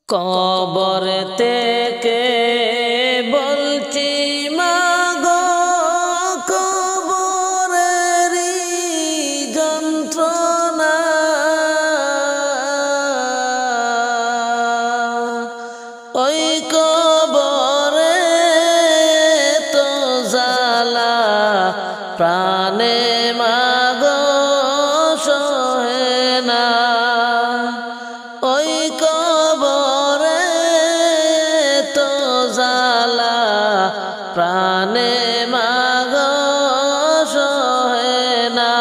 কবর থেকে বলছি মাগো, কবরেরই যন্ত্রণা, ওই কবরে তো জ্বালা প্রাণে মাগো সহে না। ওই কবরে তো জ্বালা প্রাণে মাগো সহে না।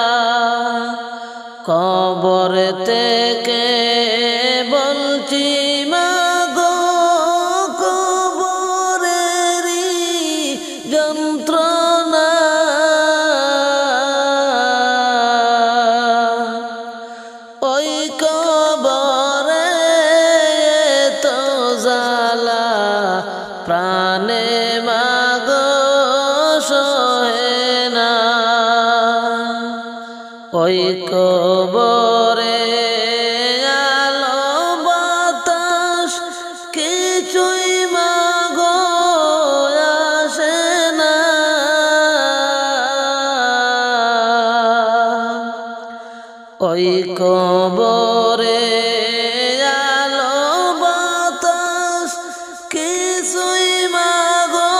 কবর থেকে বলছি মাগো, কবরেরই যন্ত্রণা, ওই কবরে তো জ্বালা প্রাণে মাগো সহে না। ওই কবরে আলো বাতাস কিছুই মাগো আসে না। ওই কবরে আলো বাতাস কিছুই মাগো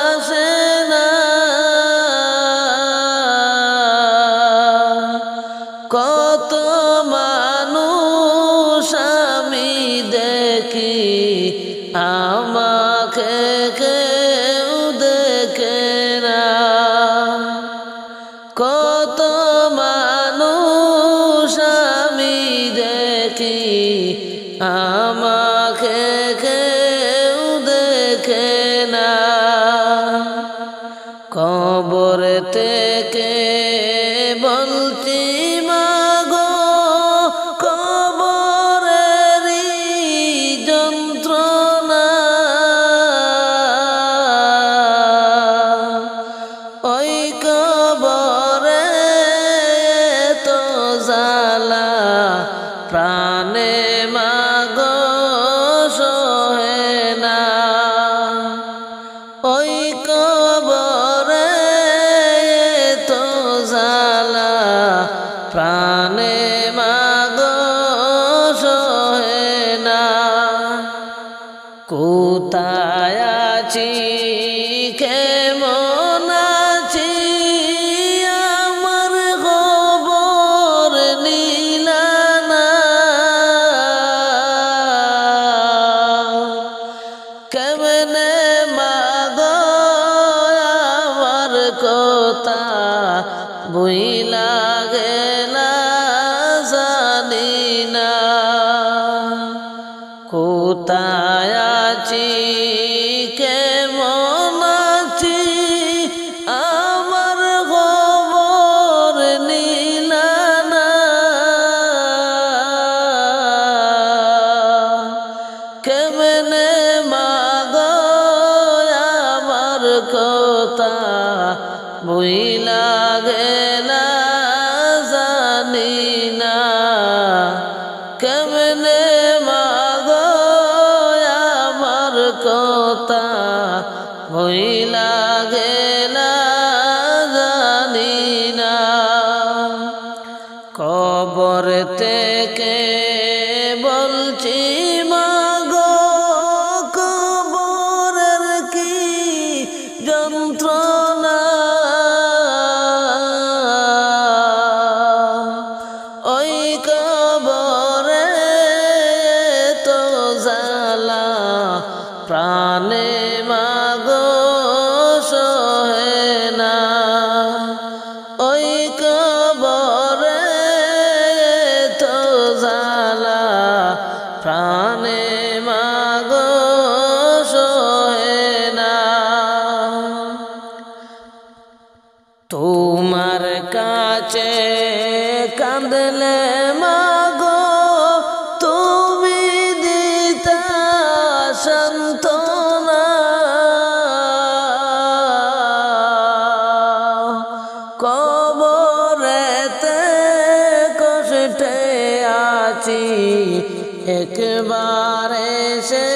আসে না। কত মানুষ আমি দেখি, আমাকে কেউ দেখে না। কত মানুষ আমি দেখি, আমাকে কেউ দেখে না। কবর থেকে বলছি মাগো, কবরেরই যন্ত্রণা, ওই কবরে তো জ্বালা প্রাণে মাগো সহে না। ওই কবরে তো জ্বালা প্রাণে মাগো সহে না। কোথায় আছি কেমন আছি আমার খবর নিলা না। কেমনে মাগো আমার কথা বুইলা গেলা জানি না। কোথায় আছি কেমন আছি আমার খবর নিলা না। কেমনে মাগো আমার কথা বুইলা গেলা জানি না। কেমনে মাগো আমার কথা বুইলা গেলা জানি না। কবর থেকে বলছি মাগো, কবরের কি যন্ত্রণা, ওই কবরে তো জ্বালা প্রাণে মাগো সহে না। ওই কবরে তো জ্বালা প্রাণে মাগো সহে না। তোমার কাছে কাঁদলে মাগো তুমি দিতা সান্ত্বনা। কবরেতে কষ্টে আছি একবার এসে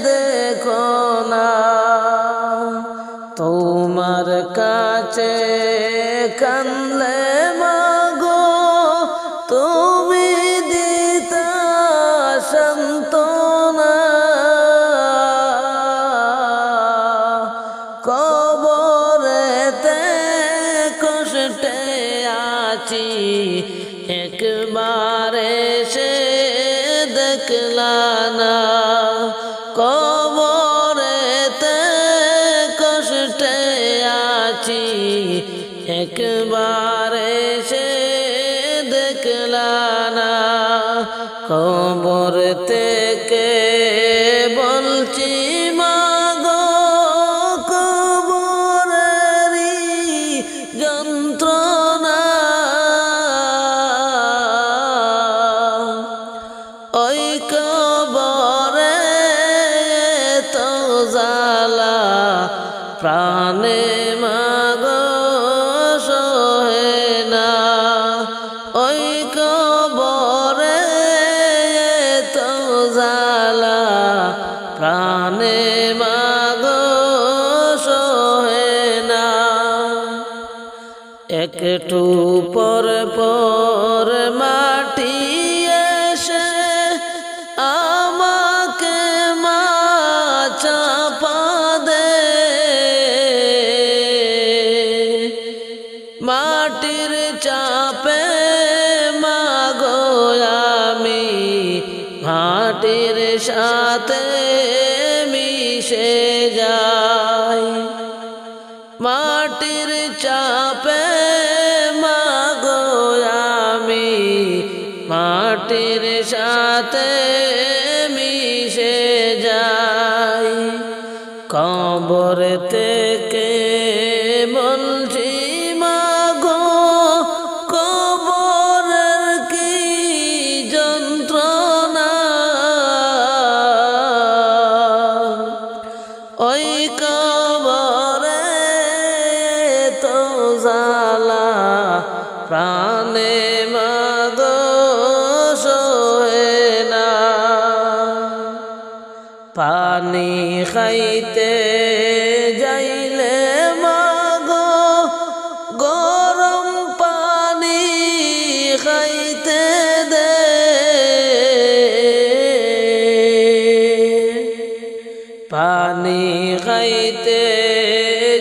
দেখো না, তোমার কাছে কান্দলে মাগো তুমি দিতা সান্ত্বনা। কবরেতে কষ্টে আছি একবার এসে দেখলা না, কবরেতে কষ্টে আছি একবার এসে দেখলা না। কবর থেকে বলছি মাগো কবরেরই যন্ত্রণা, ওই কবরে তো জ্বালা প্রাণে মাগো সহে না, ওই কবরে তো জ্বালা প্রাণে মাগো সহে না। একটু পর পর মাটি এসে আমাকে মা চাপা দে, মাটির চাপে মাগো আমি মাটির সাথে মিশে যাই, মাটির চাপে মাগো আমি মাটির সাথে মিশে যাই। কবর থেকে বলছি মাগো কবরের কি যন্ত্রণা, ওই কবরে তো জ্বালা প্রাণে মাগো সহে না। পানি খাইতে যাইলে মাগো গরম পানি খাইতে দে, পানি খাইতে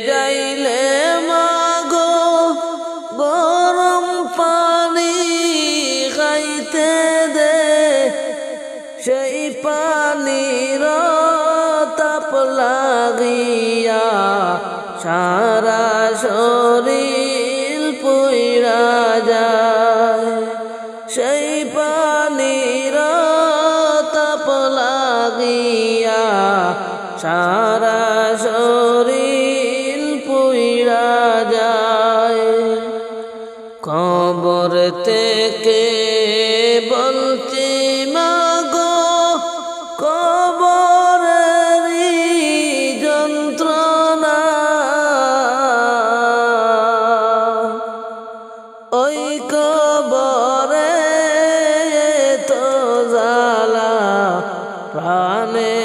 যাইলে মাগো গরম পানি খাইতে দে, সেই পানির তাপ লাগিয়া সারা শরীর পুইরা যায়, সেই পানির তাপ লাগিয়া সারা শরীর পুইরা যায়। কবর থেকে বলছি মাগো কবরেরই যন্ত্রণা, ওই কবরে তো জ্বালা প্রাণে